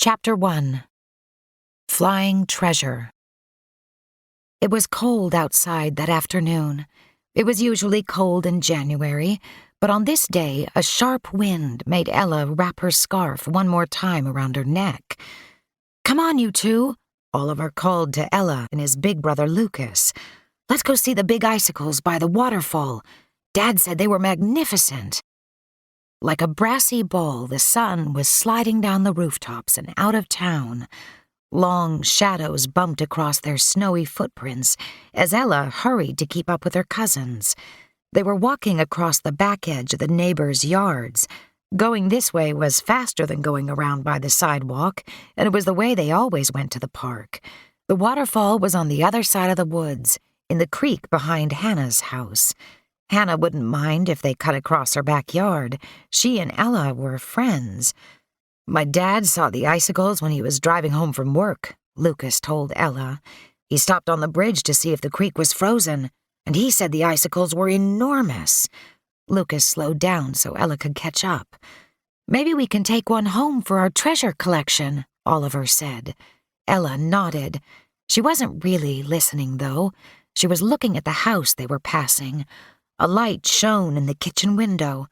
Chapter 1. Flying Treasure. It was cold outside that afternoon. It was usually cold in January, but on this day a sharp wind made Ella wrap her scarf one more time around her neck. "Come on, you two," Oliver called to Ella and his big brother Lucas. "Let's go see the big icicles by the waterfall. Dad said they were magnificent." Like a brassy ball, the sun was sliding down the rooftops and out of town. Long shadows bumped across their snowy footprints as Ella hurried to keep up with her cousins. They were walking across the back edge of the neighbors' yards. Going this way was faster than going around by the sidewalk, and it was the way they always went to the park. The waterfall was on the other side of the woods, in the creek behind Hannah's house. Hannah wouldn't mind if they cut across her backyard. She and Ella were friends. "My dad saw the icicles when he was driving home from work," Lucas told Ella. "He stopped on the bridge to see if the creek was frozen, and he said the icicles were enormous." Lucas slowed down so Ella could catch up. "Maybe we can take one home for our treasure collection," Oliver said. Ella nodded. She wasn't really listening, though. She was looking at the house they were passing. A light shone in the kitchen window.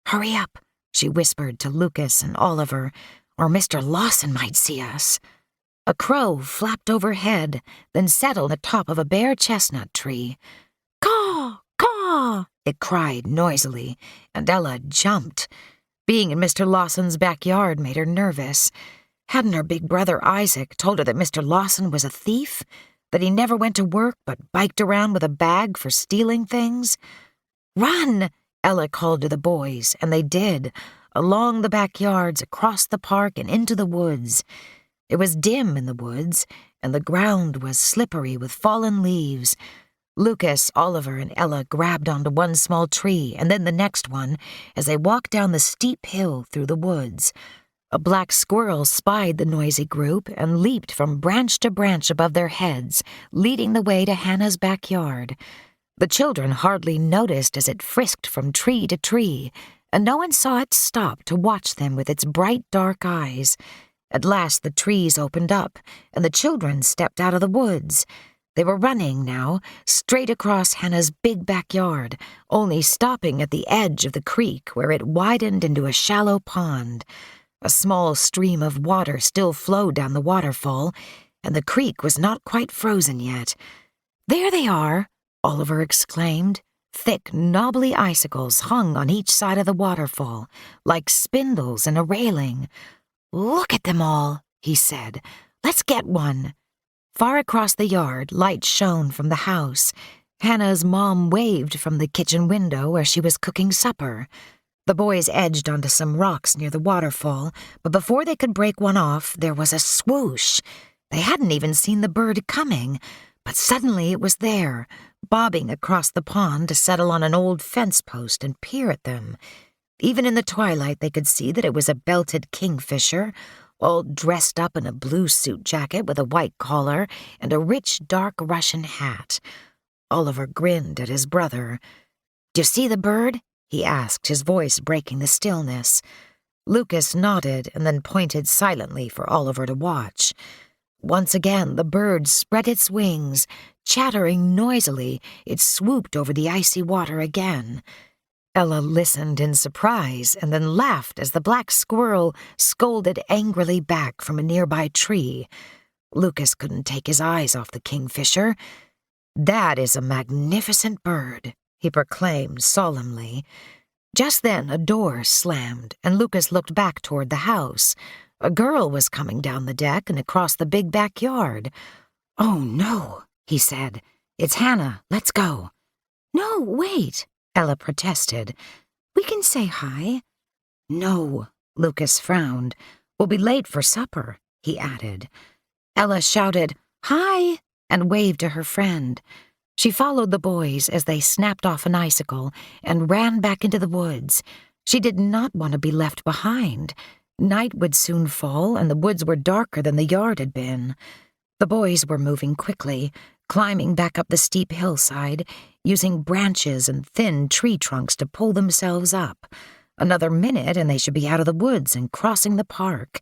"Hurry up," she whispered to Lucas and Oliver, "or Mr. Lawson might see us." A crow flapped overhead, then settled atop of a bare chestnut tree. "Caw! Caw!" it cried noisily, and Ella jumped. Being in Mr. Lawson's backyard made her nervous. Hadn't her big brother Isaac told her that Mr. Lawson was a thief? That he never went to work but biked around with a bag for stealing things? "Run!" Ella called to the boys, and they did, along the backyards, across the park, and into the woods. It was dim in the woods, and the ground was slippery with fallen leaves. Lucas, Oliver, and Ella grabbed onto one small tree and then the next one as they walked down the steep hill through the woods. A black squirrel spied the noisy group and leaped from branch to branch above their heads, leading the way to Hannah's backyard. The children hardly noticed as it frisked from tree to tree, and no one saw it stop to watch them with its bright dark eyes. At last the trees opened up, and the children stepped out of the woods. They were running now, straight across Hannah's big backyard, only stopping at the edge of the creek where it widened into a shallow pond. A small stream of water still flowed down the waterfall, and the creek was not quite frozen yet. "There they are!" Oliver exclaimed. Thick, knobbly icicles hung on each side of the waterfall, like spindles in a railing. "Look at them all," he said. "Let's get one." Far across the yard, lights shone from the house. Hannah's mom waved from the kitchen window where she was cooking supper. The boys edged onto some rocks near the waterfall, but before they could break one off, there was a swoosh. They hadn't even seen the bird coming, but suddenly it was there, bobbing across the pond to settle on an old fence post and peer at them. Even in the twilight, they could see that it was a belted kingfisher, all dressed up in a blue suit jacket with a white collar and a rich, dark Russian hat. Oliver grinned at his brother. "Do you see the bird?" he asked, his voice breaking the stillness. Lucas nodded and then pointed silently for Oliver to watch. Once again, the bird spread its wings. Chattering noisily, it swooped over the icy water again. Ella listened in surprise and then laughed as the black squirrel scolded angrily back from a nearby tree. Lucas couldn't take his eyes off the kingfisher. "That is a magnificent bird," he proclaimed solemnly. Just then a door slammed, and Lucas looked back toward the house. A girl was coming down the deck and across the big backyard. "Oh, no," he said. "It's Hannah. Let's go." "No, wait," Ella protested. "We can say hi." "No," Lucas frowned. "We'll be late for supper," he added. Ella shouted, "Hi," and waved to her friend. She followed the boys as they snapped off an icicle and ran back into the woods. She did not want to be left behind. Night would soon fall, and the woods were darker than the yard had been. The boys were moving quickly, climbing back up the steep hillside, using branches and thin tree trunks to pull themselves up. Another minute and they should be out of the woods and crossing the park.